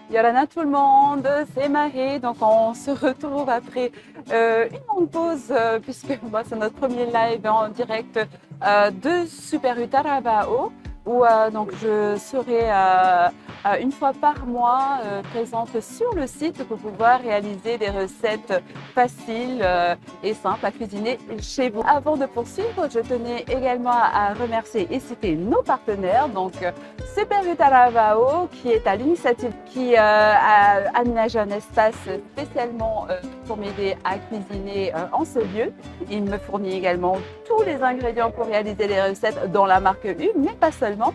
Yorana tout le monde, c'est Marie. Donc on se retrouve après une longue pause puisque c'est notre premier live en direct de Super U Taravao où donc je serai une fois par mois présente sur le site pour pouvoir réaliser des recettes faciles et simples à cuisiner chez vous. Avant de poursuivre, je tenais également à remercier et citer nos partenaires. Donc Super U Taravao qui est à l'initiative, qui a aménagé un espace spécialement pour m'aider à cuisiner en ce lieu. Il me fournit également tous les ingrédients pour réaliser les recettes dans la marque U, mais pas seulement.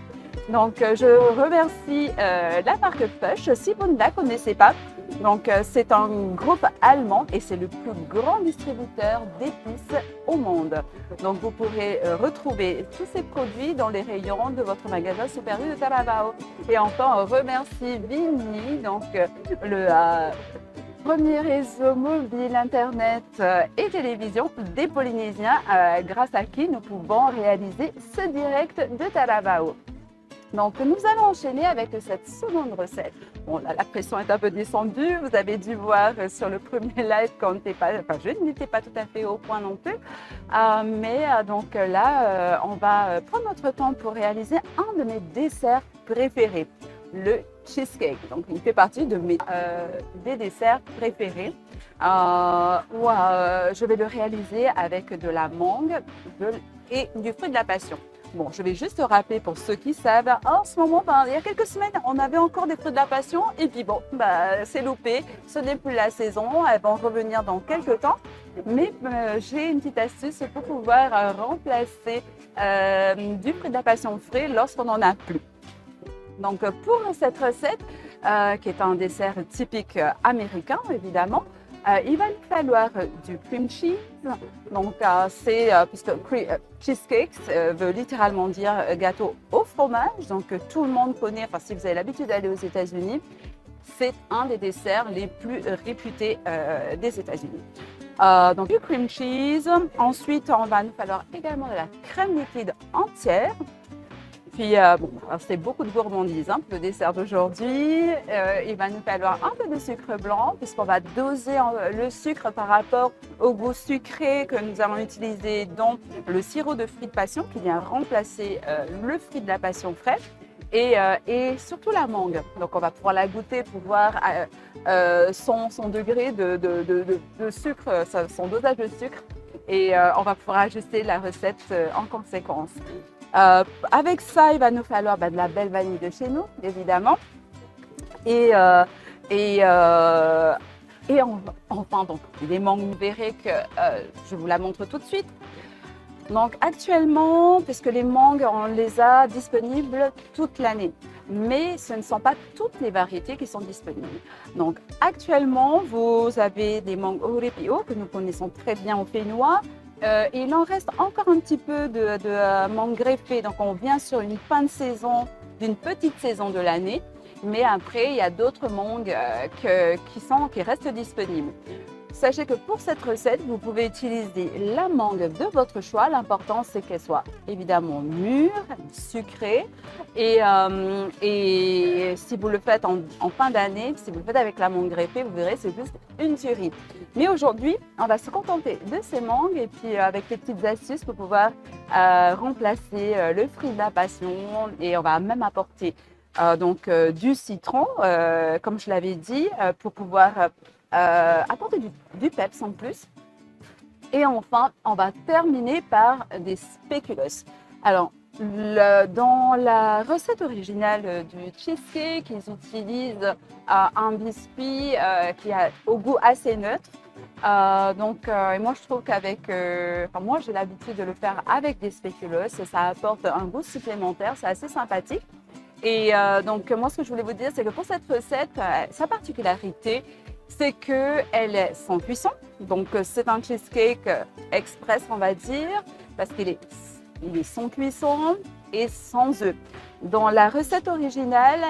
Donc, je remercie la marque Push, si vous ne la connaissez pas. Donc, c'est un groupe allemand et c'est le plus grand distributeur d'épices au monde. Donc, vous pourrez retrouver tous ces produits dans les rayons de votre magasin Super U de Taravao. Et enfin, on remercie Vini, donc le premier réseau mobile, internet et télévision des Polynésiens, grâce à qui nous pouvons réaliser ce direct de Taravao. Donc, nous allons enchaîner avec cette seconde recette. Bon, là, la pression est un peu descendue. Vous avez dû voir sur le premier live qu'on n'était pas, je n'étais pas tout à fait au point non plus. Donc là, on va prendre notre temps pour réaliser un de mes desserts préférés, le cheesecake. Donc, il fait partie de mes des desserts préférés. Je vais le réaliser avec de la mangue et du fruit de la passion. Bon, je vais juste rappeler pour ceux qui savent, en ce moment, il y a quelques semaines, on avait encore des fruits de la passion et puis bon, c'est loupé, ce n'est plus la saison, elles vont revenir dans quelques temps. Mais j'ai une petite astuce pour pouvoir remplacer du fruit de la passion frais lorsqu'on n'en a plus. Donc pour cette recette, qui est un dessert typique américain évidemment, il va nous falloir du cream cheese. Donc, puisque cheesecake veut littéralement dire gâteau au fromage. Donc, tout le monde connaît, enfin, si vous avez l'habitude d'aller aux États-Unis, c'est un des desserts les plus réputés des États-Unis. Donc, du cream cheese. Ensuite, on va nous falloir également de la crème liquide entière. Puis, c'est beaucoup de gourmandise pour le dessert d'aujourd'hui. Il va nous falloir un peu de sucre blanc puisqu'on va doser le sucre par rapport au goût sucré que nous allons utiliser dans le sirop de fruits de passion qui vient remplacer le fruit de la passion frais et surtout la mangue. Donc, on va pouvoir la goûter pour voir son degré de sucre, son dosage de sucre et on va pouvoir ajuster la recette en conséquence. Avec ça, il va nous falloir de la belle vanille de chez nous, évidemment. Enfin, donc, les mangues, vous verrez que je vous la montre tout de suite. Donc, actuellement, puisque les mangues, on les a disponibles toute l'année. Mais ce ne sont pas toutes les variétés qui sont disponibles. Donc, actuellement, vous avez des mangues Orepio que nous connaissons très bien au Fénois. Il en reste encore un petit peu de mangue greffée, donc on vient sur une fin de saison, d'une petite saison de l'année, mais après il y a d'autres mangues qui restent disponibles. Sachez que pour cette recette, vous pouvez utiliser la mangue de votre choix. L'important, c'est qu'elle soit évidemment mûre, sucrée. Et si vous le faites en fin d'année, si vous le faites avec la mangue greffée, vous verrez, c'est juste une tuerie. Mais aujourd'hui, on va se contenter de ces mangues et puis avec des petites astuces pour pouvoir remplacer le fruit de la passion. Et on va même apporter du citron, comme je l'avais dit, pour pouvoir apporter du peps en plus. Et enfin, on va terminer par des spéculoos. Alors, dans la recette originale du cheesecake, ils utilisent un biscuit qui a au goût assez neutre. Et moi, je trouve qu'avec, moi, j'ai l'habitude de le faire avec des spéculoos. Ça apporte un goût supplémentaire, c'est assez sympathique. Et moi, ce que je voulais vous dire, c'est que pour cette recette, sa particularité, c'est qu'elle est sans cuisson. Donc, c'est un cheesecake express, on va dire, parce qu'il est sans cuisson et sans œufs. Dans la recette originale,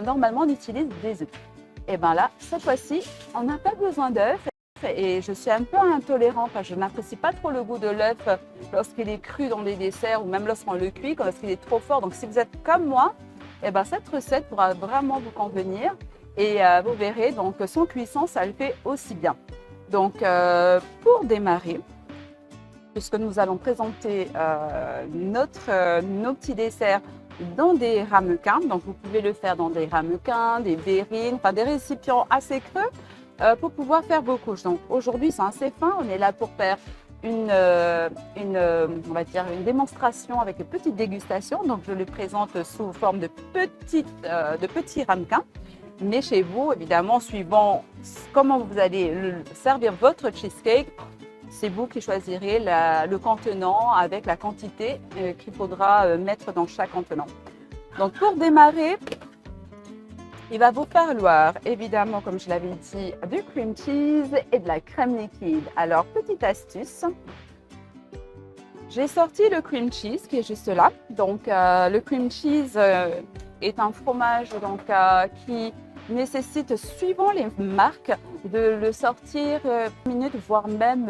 normalement, on utilise des œufs. Et bien là, cette fois-ci, on n'a pas besoin d'œufs. Et je suis un peu intolérante, je n'apprécie pas trop le goût de l'œuf lorsqu'il est cru dans des desserts ou même lorsqu'on le cuit, lorsqu'il est trop fort. Donc, si vous êtes comme moi, cette recette pourra vraiment vous convenir. Et vous verrez, donc son cuisson, ça le fait aussi bien. Donc pour démarrer, puisque nous allons présenter nos petits desserts dans des ramequins. Donc, vous pouvez le faire dans des ramequins, des verrines, enfin des récipients assez creux pour pouvoir faire vos couches. Donc, aujourd'hui, c'est assez fin. On est là pour faire on va dire une démonstration avec une petite dégustation. Donc, je le présente sous forme de petits ramequins. Mais chez vous, évidemment, suivant comment vous allez servir votre cheesecake, c'est vous qui choisirez le contenant avec la quantité qu'il faudra mettre dans chaque contenant. Donc pour démarrer, il va vous falloir évidemment, comme je l'avais dit, du cream cheese et de la crème liquide. Alors petite astuce, j'ai sorti le cream cheese qui est juste là. Donc le cream cheese est un fromage qui nécessite, suivant les marques, de le sortir minutes, voire même,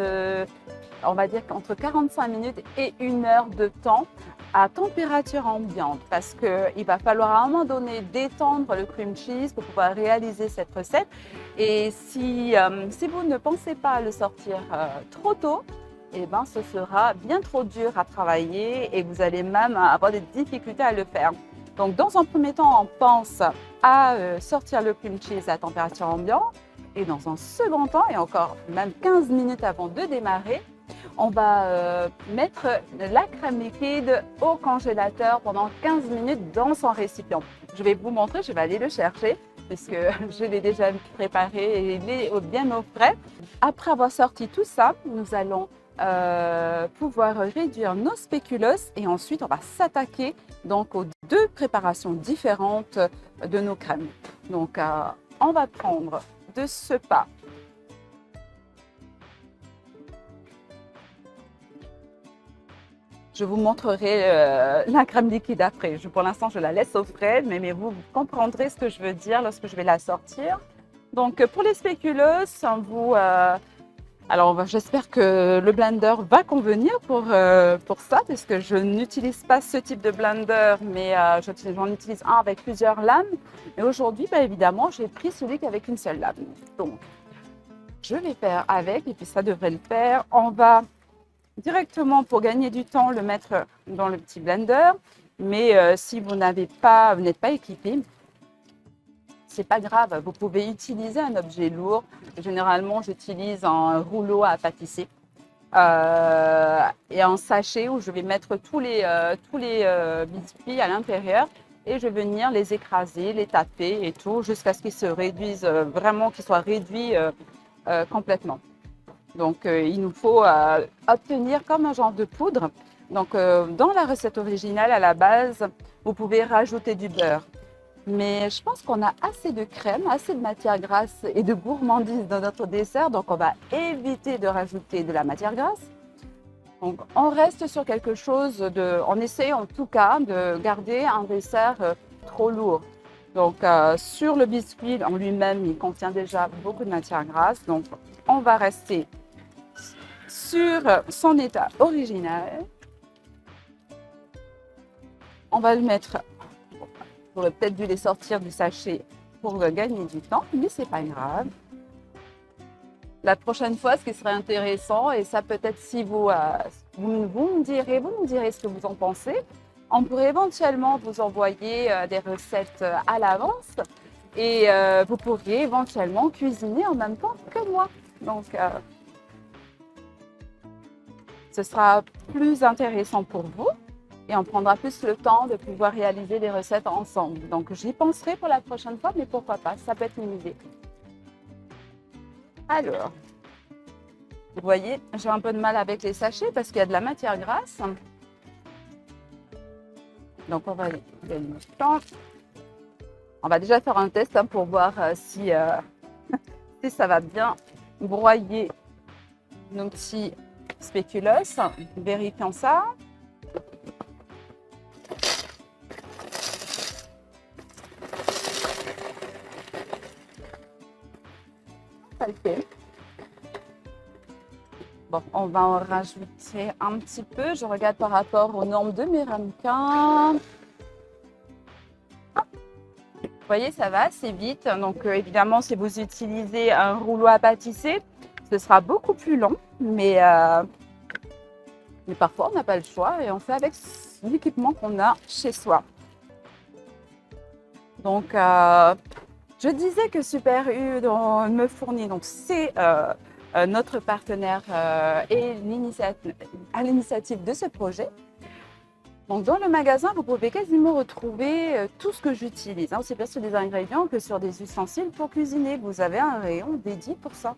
on va dire qu'entre 45 minutes et 1 heure de temps à température ambiante, parce qu'il va falloir à un moment donné détendre le cream cheese pour pouvoir réaliser cette recette. Et si vous ne pensez pas à le sortir trop tôt, eh ben, ce sera bien trop dur à travailler et vous allez même avoir des difficultés à le faire. Donc, dans un premier temps, on pense à sortir le cream cheese à température ambiante. Et dans un second temps, et encore même 15 minutes avant de démarrer, on va mettre la crème liquide au congélateur pendant 15 minutes dans son récipient. Je vais vous montrer, je vais aller le chercher puisque je l'ai déjà préparé et il est bien au frais. Après avoir sorti tout ça, nous allons pouvoir réduire nos spéculoos et ensuite on va s'attaquer donc aux 2 préparations différentes de nos crèmes. Donc on va prendre de ce pas je vous montrerai la crème liquide après. Pour l'instant, je la laisse au frais, mais vous comprendrez ce que je veux dire lorsque je vais la sortir. Donc, pour les spéculoos, alors, j'espère que le blender va convenir pour ça, parce que je n'utilise pas ce type de blender, mais j'en utilise un avec plusieurs lames. Et aujourd'hui, évidemment, j'ai pris celui avec une seule lame. Donc, je vais faire avec, et puis ça devrait le faire. On va directement, pour gagner du temps, le mettre dans le petit blender. Mais si vous n'êtes pas équipé, c'est pas grave, vous pouvez utiliser un objet lourd. Généralement, j'utilise un rouleau à pâtisser et un sachet où je vais mettre tous les biscuits à l'intérieur et je vais venir les écraser, les taper et tout jusqu'à ce qu'ils se réduisent vraiment, qu'ils soient réduits complètement. Donc, il nous faut obtenir comme un genre de poudre. Donc, dans la recette originale, à la base, vous pouvez rajouter du beurre. Mais je pense qu'on a assez de crème, assez de matière grasse et de gourmandise dans notre dessert. Donc, on va éviter de rajouter de la matière grasse. Donc, on reste sur quelque chose on essaie en tout cas de garder un dessert trop lourd. Donc, sur le biscuit en lui-même, il contient déjà beaucoup de matière grasse. Donc, on va rester sur son état original. On va le mettre. J'aurais peut-être dû les sortir du sachet pour gagner du temps, mais c'est pas grave. La prochaine fois, ce qui serait intéressant, et ça peut-être si vous me direz ce que vous en pensez, on pourrait éventuellement vous envoyer des recettes à l'avance et vous pourriez éventuellement cuisiner en même temps que moi. Donc, ce sera plus intéressant pour vous. Et on prendra plus le temps de pouvoir réaliser les recettes ensemble. Donc, j'y penserai pour la prochaine fois, mais pourquoi pas, ça peut être une idée. Alors, vous voyez, j'ai un peu de mal avec les sachets parce qu'il y a de la matière grasse. Donc, on va gagner du temps. On va déjà faire un test pour voir si ça va bien broyer nos petits spéculoos. Vérifions ça. Ça le fait. Bon, on va en rajouter un petit peu. Je regarde par rapport aux normes de mes ramequins. Vous voyez, ça va assez vite. Donc, évidemment, si vous utilisez un rouleau à pâtisser, ce sera beaucoup plus long. Mais parfois, on n'a pas le choix et on fait avec l'équipement qu'on a chez soi. Donc, je disais que Super U me fournit, donc c'est notre partenaire et à l'initiative de ce projet. Donc, dans le magasin, vous pouvez quasiment retrouver tout ce que j'utilise, hein, aussi bien sur des ingrédients que sur des ustensiles pour cuisiner. Vous avez un rayon dédié pour ça.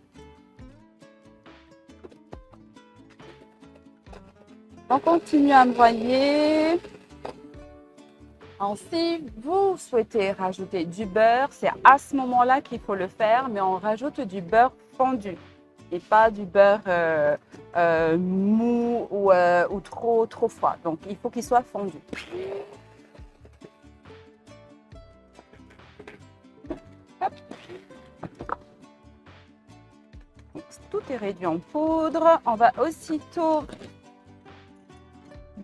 On continue à broyer. Si vous souhaitez rajouter du beurre, c'est à ce moment-là qu'il faut le faire, mais on rajoute du beurre fondu et pas du beurre mou ou trop froid. Donc, il faut qu'il soit fondu. Hop. Donc, tout est réduit en poudre. On va aussitôt,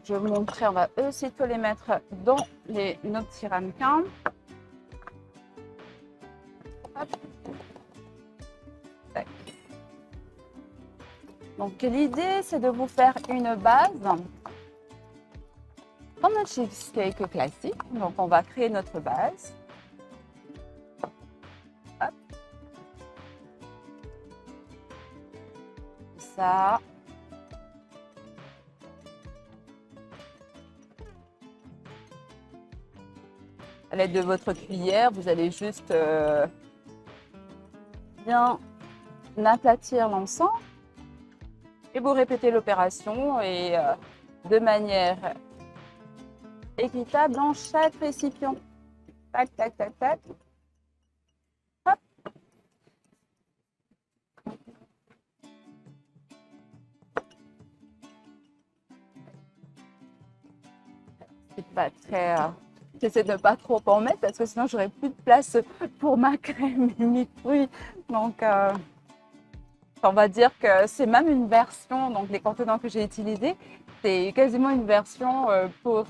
je vais vous montrer, on va aussitôt les mettre dans nos petits ramequins. Hop. Donc, l'idée, c'est de vous faire une base comme un cheesecake classique. Donc, on va créer notre base. Hop. Ça. À l'aide de votre cuillère, vous allez juste bien aplatir l'ensemble. Et vous répétez l'opération et de manière équitable dans chaque récipient. Tac, tac, tac, tac. Hop. C'est pas très... J'essaie de ne pas trop en mettre parce que sinon j'aurais plus de place pour ma crème et mes fruits. Donc... on va dire que c'est même une version, donc les contenants que j'ai utilisés, c'est quasiment une version pour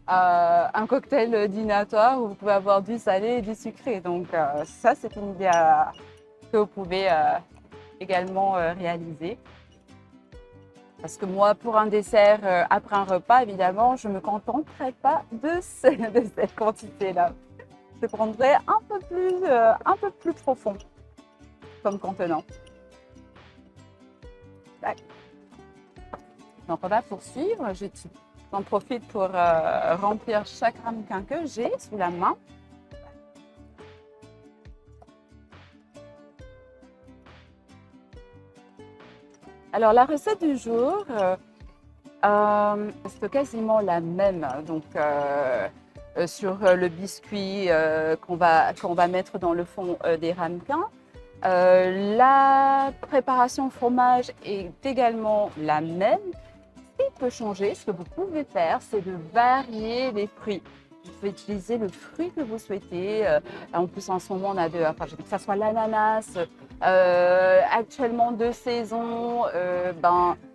un cocktail dînatoire où vous pouvez avoir du salé et du sucré. Donc ça, c'est une idée que vous pouvez également réaliser. Parce que moi, pour un dessert après un repas, évidemment, je ne me contenterai pas de cette quantité-là. Je prendrai un peu plus profond comme contenant. Donc, on va poursuivre. J'en profite pour remplir chaque ramequin que j'ai sous la main. Alors, la recette du jour, c'est quasiment la même. Donc, sur le biscuit qu'on va mettre dans le fond des ramequins. La préparation fromage est également la même. Ce qui peut changer, ce que vous pouvez faire, c'est de varier les fruits. Vous pouvez utiliser le fruit que vous souhaitez. En plus, en ce moment, on a que ça soit l'ananas, actuellement de saison.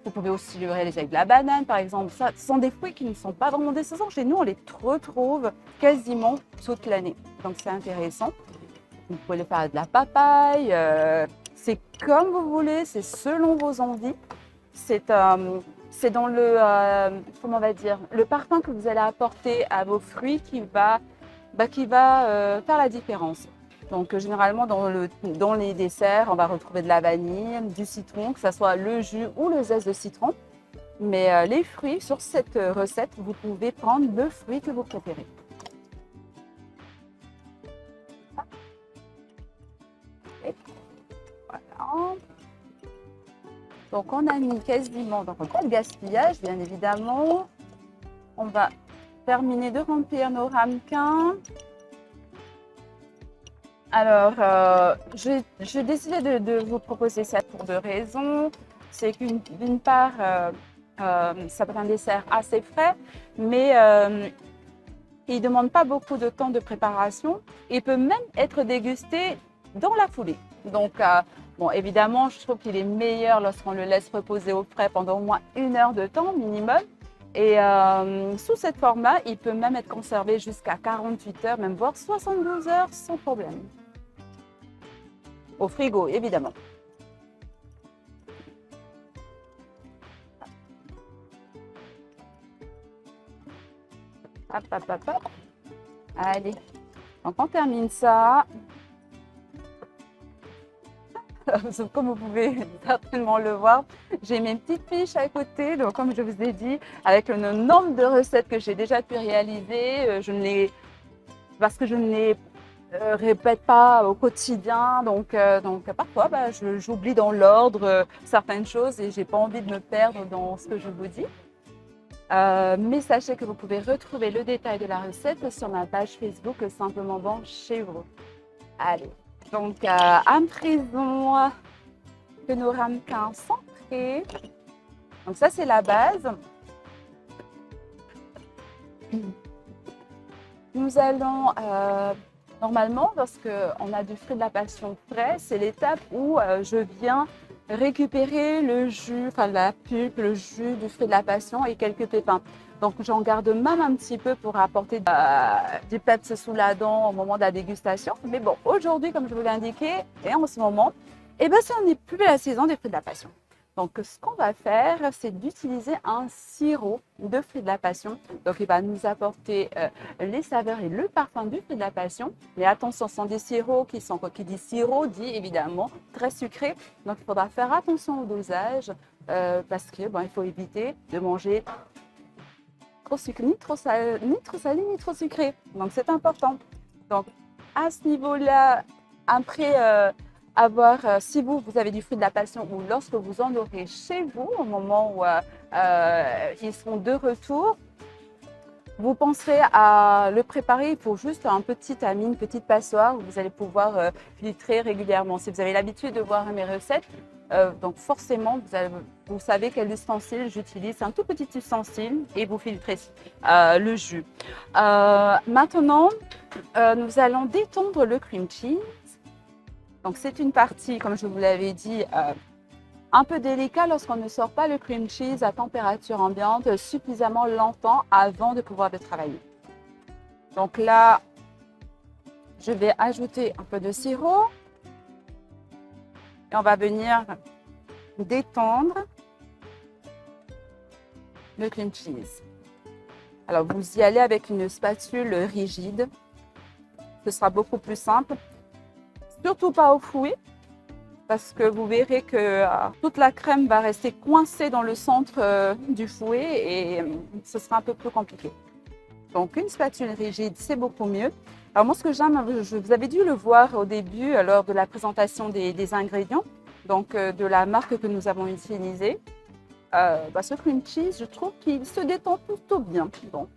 Vous pouvez aussi le réaliser avec de la banane, par exemple. Ça, ce sont des fruits qui ne sont pas vraiment de saison. Chez nous, on les retrouve quasiment toute l'année. Donc, c'est intéressant. Vous pouvez le faire avec de la papaye, c'est comme vous voulez, c'est selon vos envies. C'est dans comment on va dire, le parfum que vous allez apporter à vos fruits qui va faire la différence. Donc généralement dans les desserts, on va retrouver de la vanille, du citron, que ce soit le jus ou le zeste de citron. Mais les fruits, sur cette recette, vous pouvez prendre le fruit que vous préférez. Voilà. Donc on a mis quasiment, donc pas de gaspillage bien évidemment. On va terminer de remplir nos ramequins. Alors j'ai décidé de vous proposer ça pour deux raisons. C'est d'une part, ça peut être un dessert assez frais, mais il ne demande pas beaucoup de temps de préparation. Il peut même être dégusté dans la foulée. Donc, bon, évidemment, je trouve qu'il est meilleur lorsqu'on le laisse reposer au frais pendant au moins 1 heure de temps minimum. Et sous cette forme-là, il peut même être conservé jusqu'à 48 heures, même voire 72 heures sans problème. Au frigo, évidemment. Hop, hop, hop, hop. Allez, donc on termine ça. Comme vous pouvez certainement le voir, j'ai mes petites fiches à côté. Donc, comme je vous ai dit, avec le nombre de recettes que j'ai déjà pu réaliser, parce que je ne les répète pas au quotidien. Donc parfois, j'oublie dans l'ordre certaines choses et j'ai pas envie de me perdre dans ce que je vous dis. Mais sachez que vous pouvez retrouver le détail de la recette sur ma page Facebook Simplement Bon chez vous. Allez. Donc, à présent que nos ramequins sont prêts. Donc, ça, c'est la base. Nous allons, normalement, lorsqu'on a du fruit de la passion frais, c'est l'étape où je viens récupérer le jus, enfin la pulpe, le jus du fruit de la passion et quelques pépins. Donc, j'en garde même un petit peu pour apporter du peps sous la dent au moment de la dégustation. Mais bon, aujourd'hui, comme je vous l'ai indiqué, et en ce moment, ce n'est plus la saison des fruits de la passion. Donc, ce qu'on va faire, c'est d'utiliser un sirop de fruits de la passion. Donc, il va nous apporter les saveurs et le parfum du fruit de la passion. Mais attention, ce sont des sirops qui dit sirop, dit évidemment très sucré. Donc, il faudra faire attention au dosage parce qu'il faut éviter de manger trop sucré, ni trop salé, ni trop sucré. Donc, c'est important. Donc, à ce niveau-là, après si vous avez du fruit de la passion ou lorsque vous en aurez chez vous, au moment où ils seront de retour, vous penserez à le préparer. Il faut juste un petit tamis, une petite passoire où vous allez pouvoir filtrer régulièrement. Si vous avez l'habitude de voir mes recettes, donc forcément, vous savez quel ustensile j'utilise. C'est un tout petit ustensile et vous filtrez le jus. Maintenant, nous allons détendre le cream cheese. Donc, c'est une partie, comme je vous l'avais dit, un peu délicat lorsqu'on ne sort pas le cream cheese à température ambiante suffisamment longtemps avant de pouvoir le travailler. Donc là, je vais ajouter un peu de sirop et on va venir détendre le cream cheese. Alors, vous y allez avec une spatule rigide. Ce sera beaucoup plus simple. Surtout pas au fouet, parce que vous verrez que toute la crème va rester coincée dans le centre du fouet et ce sera un peu plus compliqué. Donc, une spatule rigide, c'est beaucoup mieux. Alors, moi, ce que j'aime, vous avez dû le voir au début lors de la présentation des ingrédients, donc de la marque que nous avons utilisée. Ce cream cheese, je trouve qu'il se détend plutôt bien. Donc,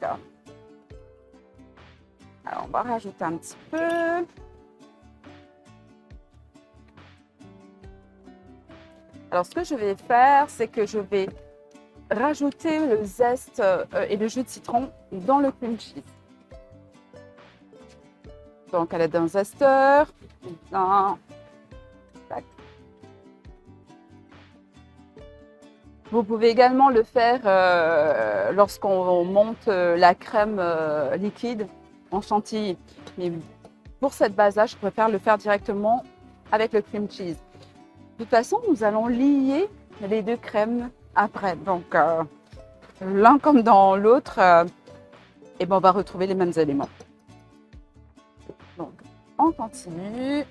alors, on va rajouter un petit peu. Alors, ce que je vais faire, c'est que je vais rajouter le zeste et le jus de citron dans le cream cheese. Donc, à l'aide d'un zesteur, vous pouvez également le faire lorsqu'on monte la crème liquide en chantilly. Mais pour cette base-là, je préfère le faire directement avec le cream cheese. De toute façon, nous allons lier les deux crèmes après. Donc, l'un comme dans l'autre, on va retrouver les mêmes éléments. Donc, on continue.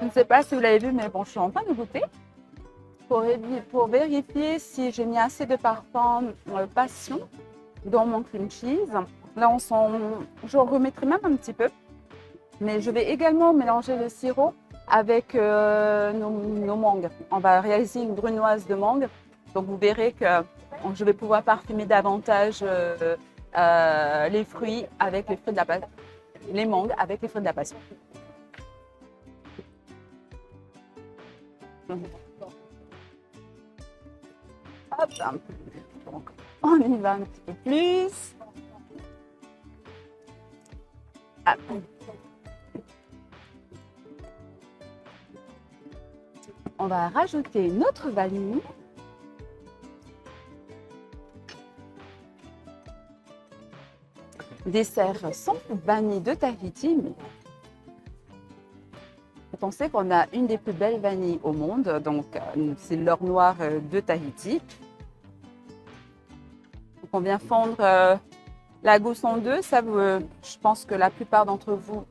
Je ne sais pas si vous l'avez vu, mais bon, je suis en train de goûter pour vérifier si j'ai mis assez de parfum passion dans mon cream cheese. Là, j'en remettrai même un petit peu. Mais je vais également mélanger le sirop avec nos mangues. On va réaliser une brunoise de mangue. Donc, vous verrez que je vais pouvoir parfumer davantage les fruits avec les fruits de la passion, les mangues avec les fruits de la passion. Hop, donc, on y va un petit peu plus. Hop. On va rajouter notre vanille. dessert sans vanille de Tahiti. Mais on sait qu'on a une des plus belles vanilles au monde, donc c'est l'or noir de Tahiti. Donc on vient fondre la gousse en deux. Ça, je pense que la plupart d'entre vous,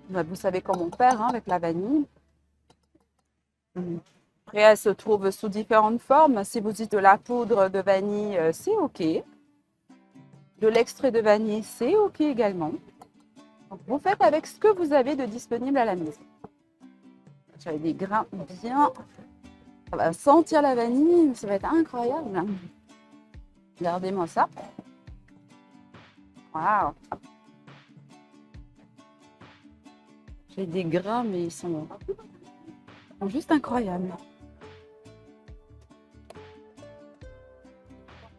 vous savez comment faire avec la vanille. Après, elle se trouve sous différentes formes. Si vous dites de la poudre de vanille, c'est OK. De l'extrait de vanille, c'est OK également. Donc, vous faites avec ce que vous avez de disponible à la maison. J'avais des grains bien. Ça va sentir la vanille, ça va être incroyable. Regardez-moi ça. Waouh! J'ai des grains, mais ils sont juste incroyables.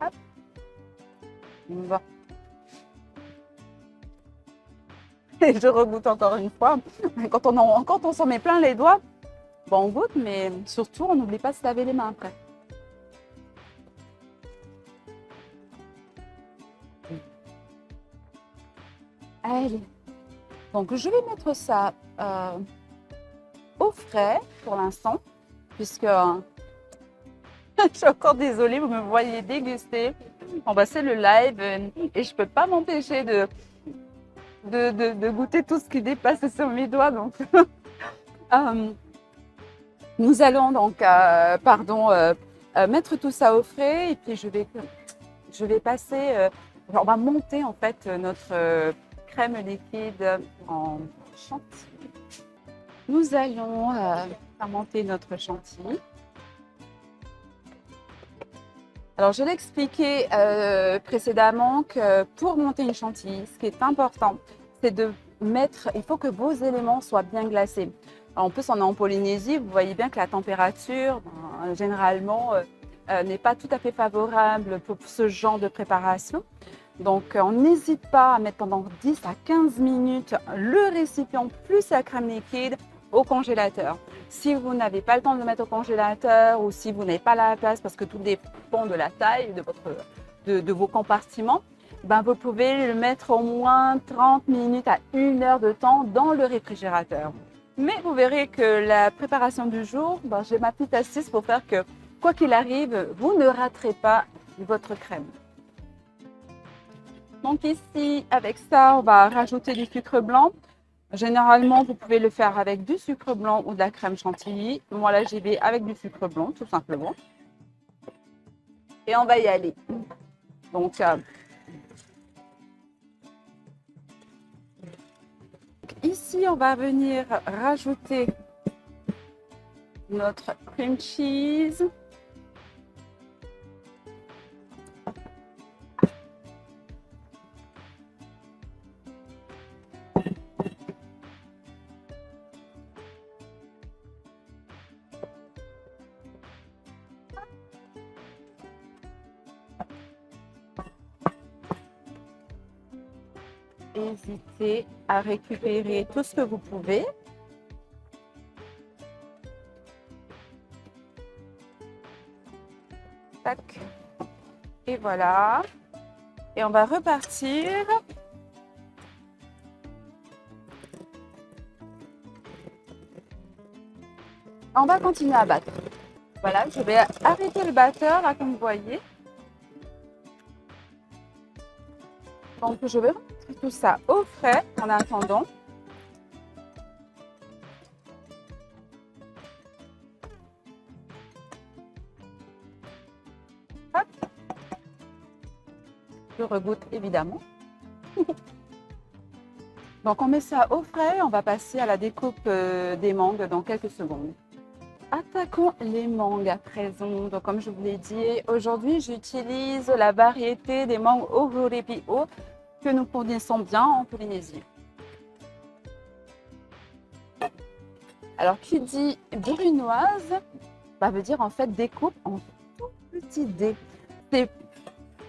Hop. On va. Et je regoute encore une fois. Quand on s'en met plein les doigts, bon, on goûte, mais surtout, on n'oublie pas de se laver les mains après. Allez. Donc, je vais mettre ça au frais pour l'instant, puisque je suis encore désolée, vous me voyez déguster. Bon, bah, c'est le live et je ne peux pas m'empêcher de goûter tout ce qui dépasse sur mes doigts. Donc, nous allons donc mettre tout ça au frais et puis je vais passer, on va monter en fait notre crème liquide en chantilly. Nous allons monter notre chantilly. Alors, je l'ai expliqué précédemment que pour monter une chantilly, ce qui est important, c'est de mettre, il faut que vos éléments soient bien glacés. Alors, en plus, on est en Polynésie, vous voyez bien que la température, généralement, n'est pas tout à fait favorable pour ce genre de préparation. Donc, on n'hésite pas à mettre pendant 10 à 15 minutes le récipient plus la crème liquide au congélateur. Si vous n'avez pas le temps de le mettre au congélateur ou si vous n'avez pas la place parce que tout dépend de la taille de vos compartiments, ben vous pouvez le mettre au moins 30 minutes à 1 heure de temps dans le réfrigérateur. Mais vous verrez que la préparation du jour, ben, j'ai ma petite astuce pour faire que quoi qu'il arrive, vous ne raterez pas votre crème. Donc ici, avec ça, on va rajouter du sucre blanc. Généralement, vous pouvez le faire avec du sucre blanc ou de la crème chantilly. Moi, là, j'y vais avec du sucre blanc, tout simplement. Et on va y aller. Donc, ici, on va venir rajouter notre cream cheese. N'hésitez à récupérer tout ce que vous pouvez. Tac. Et voilà. Et on va repartir. On va continuer à battre. Voilà, je vais arrêter le batteur, là, comme vous voyez. Donc, je vais remettre tout ça au frais en attendant. Hop. Je regoute évidemment. Donc, on met ça au frais. On va passer à la découpe des mangues dans quelques secondes. Attaquons les mangues à présent. Donc, comme je vous l'ai dit, aujourd'hui, j'utilise la variété des mangues Ohuripio que nous connaissons bien en Polynésie. Alors, qui dit brunoise, veut dire en fait découpe en tout petits dés. C'est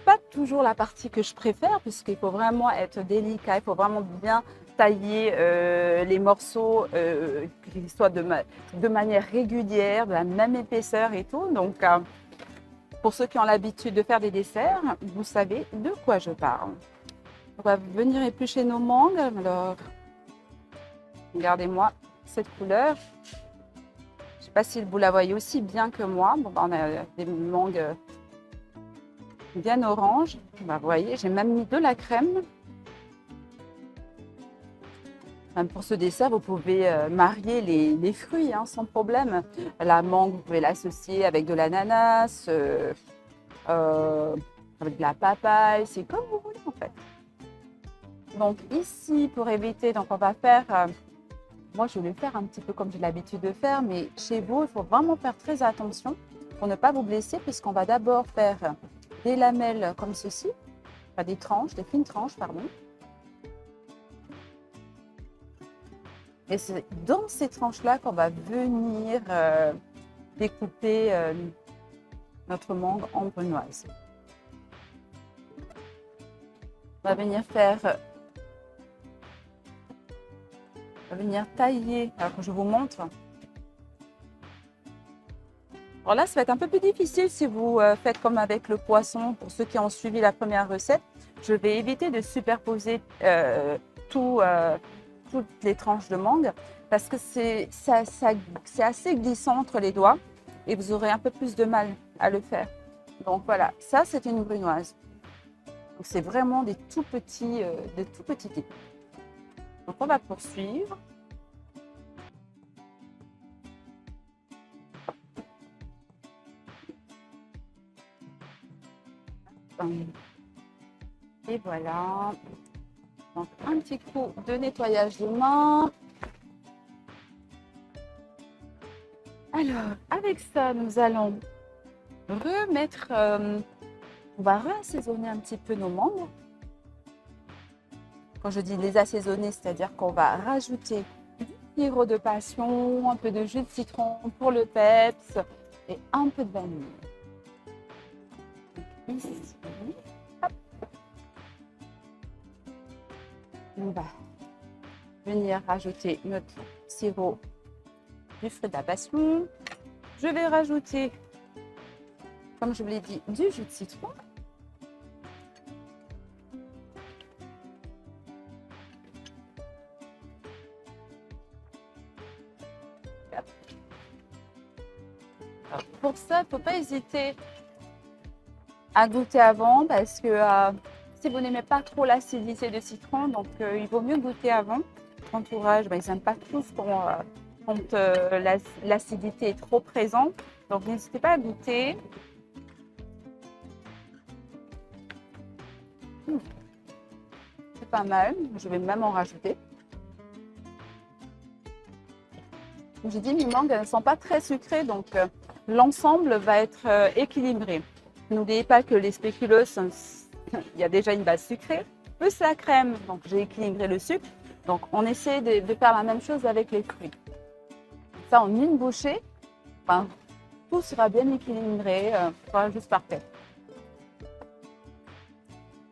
pas toujours la partie que je préfère puisqu'il faut vraiment être délicat, il faut vraiment bien tailler les morceaux qui soient de manière régulière, de la même épaisseur et tout. Donc, pour ceux qui ont l'habitude de faire des desserts, vous savez de quoi je parle. On va venir éplucher nos mangues. Alors, regardez-moi cette couleur. Je ne sais pas si vous la voyez aussi bien que moi. Bon, ben, on a des mangues bien orange. Ben, vous voyez, j'ai même mis de la crème. Même pour ce dessert, vous pouvez marier les fruits hein, sans problème. La mangue, vous pouvez l'associer avec de l'ananas, avec de la papaye, c'est comme vous voulez en fait. Donc ici, pour éviter, donc on va faire, moi je vais le faire un petit peu comme j'ai l'habitude de faire, mais chez vous, il faut vraiment faire très attention pour ne pas vous blesser, puisqu'on va d'abord faire des lamelles comme ceci, enfin des tranches, des fines tranches, pardon. Et c'est dans ces tranches-là qu'on va venir découper notre mangue en brunoise. On va venir tailler, alors que je vous montre. Alors là, ça va être un peu plus difficile si vous faites comme avec le poisson. Pour ceux qui ont suivi la première recette, je vais éviter de superposer toutes les tranches de mangue parce que c'est assez glissant entre les doigts et vous aurez un peu plus de mal à le faire. Donc voilà, ça c'est une brunoise. Donc c'est vraiment des tout petits dés. Donc on va poursuivre. Et voilà. Donc un petit coup de nettoyage de main. Alors avec ça, nous allons remettre, on va réassaisonner un petit peu nos mangues. Quand je dis les assaisonner, c'est-à-dire qu'on va rajouter du sirop de passion, un peu de jus de citron pour le peps et un peu de vanille. Donc, ici, hop. On va venir rajouter notre sirop du fruit de la passion. Je vais rajouter, comme je vous l'ai dit, du jus de citron. Alors, pour ça, il ne faut pas hésiter à goûter avant parce que si vous n'aimez pas trop l'acidité de citron, donc il vaut mieux goûter avant. L'entourage, ils n'aiment pas tous quand l'acidité est trop présente. Donc n'hésitez pas à goûter. C'est pas mal, je vais même en rajouter. Comme j'ai dit, mes mangues ne sont pas très sucrées, donc l'ensemble va être équilibré. N'oubliez pas que les spéculoos, il y a déjà une base sucrée, plus la crème, donc j'ai équilibré le sucre. Donc on essaie de faire la même chose avec les fruits. Ça, en une bouchée, tout sera bien équilibré, sera juste parfait.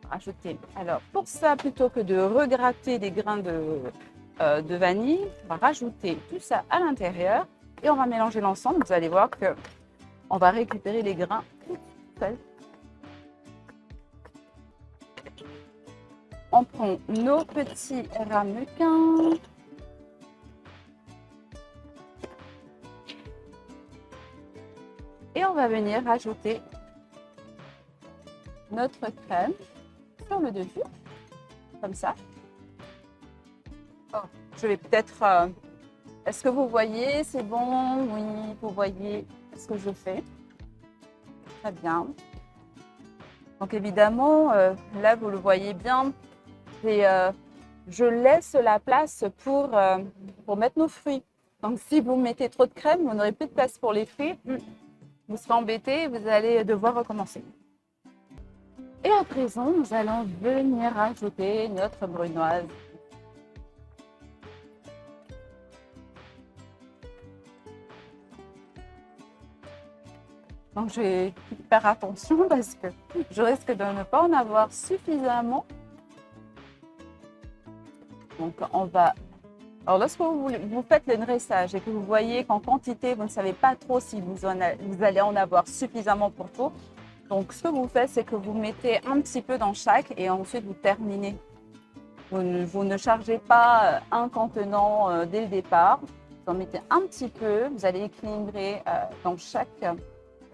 Rajouter. Alors pour ça, plutôt que de regratter des grains de vanille, on va rajouter tout ça à l'intérieur et on va mélanger l'ensemble. Vous allez voir que on va récupérer les grains tout seuls. On prend nos petits ramequins. Et on va venir rajouter notre crème sur le dessus, comme ça. Oh, je vais peut-être... Est-ce que vous voyez? C'est bon? Oui, vous voyez ce que je fais. Très bien. Donc évidemment, là, vous le voyez bien. Je laisse la place pour mettre nos fruits. Donc si vous mettez trop de crème, vous n'aurez plus de place pour les fruits. Vous serez embêté et vous allez devoir recommencer. Et à présent, nous allons venir ajouter notre brunoise. Donc je vais faire attention parce que je risque de ne pas en avoir suffisamment. Donc on va... Alors lorsque vous faites le dressage et que vous voyez qu'en quantité, vous ne savez pas trop si vous allez en avoir suffisamment pour tout. Donc ce que vous faites, c'est que vous mettez un petit peu dans chaque et ensuite vous terminez Vous ne chargez pas un contenant dès le départ. Vous en mettez un petit peu. Vous allez équilibrer dans chaque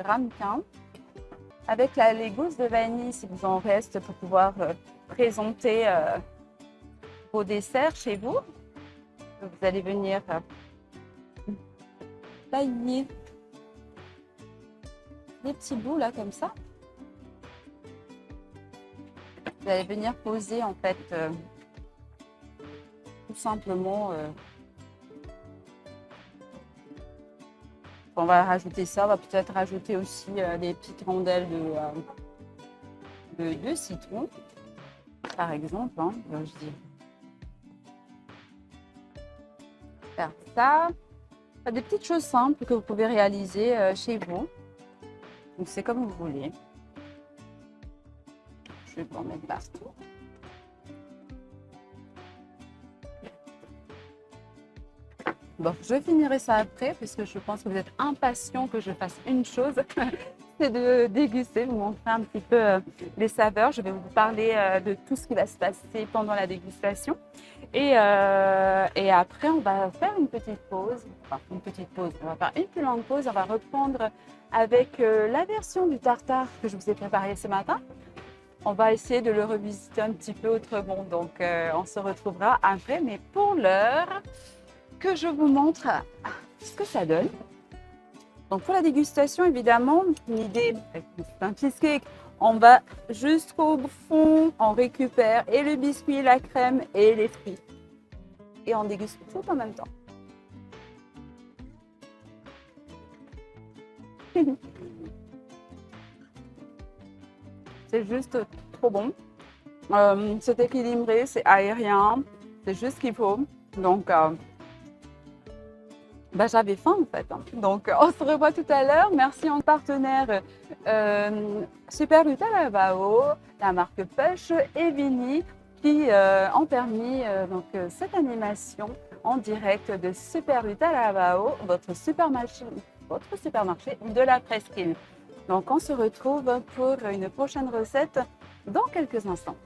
ramequin. Avec les gousses de vanille, si vous en reste, pour pouvoir présenter vos desserts chez vous. Vous allez venir tailler des petits bouts là comme ça. Vous allez venir poser en fait tout simplement. On va rajouter ça, on va peut-être rajouter aussi des petites rondelles de citron, par exemple. Hein, je dis. Faire ça. Des petites choses simples que vous pouvez réaliser chez vous. Donc c'est comme vous voulez. Je vais en mettre partout. Bon, je finirai ça après parce que je pense que vous êtes impatient que je fasse une chose, c'est de déguster, vous montrer un petit peu les saveurs. Je vais vous parler de tout ce qui va se passer pendant la dégustation. Et après, on va faire une petite pause. Enfin, une petite pause. On va faire une plus longue pause. On va reprendre avec la version du tartare que je vous ai préparé ce matin. On va essayer de le revisiter un petit peu autrement. Donc, on se retrouvera après. Mais pour l'heure, que je vous montre ce que ça donne. Donc, pour la dégustation, évidemment, l'idée, c'est un cheesecake. On va jusqu'au fond, on récupère et le biscuit, la crème et les fruits. Et on déguste tout en même temps. C'est juste trop bon. C'est équilibré, c'est aérien, c'est juste ce qu'il faut. Donc, j'avais faim en fait. Donc, on se revoit tout à l'heure. Merci en partenaire Super Utalabao, la marque Push et Vini qui ont permis cette animation en direct de Super Utalabao, votre supermarché de la presqu'île. Donc, on se retrouve pour une prochaine recette dans quelques instants.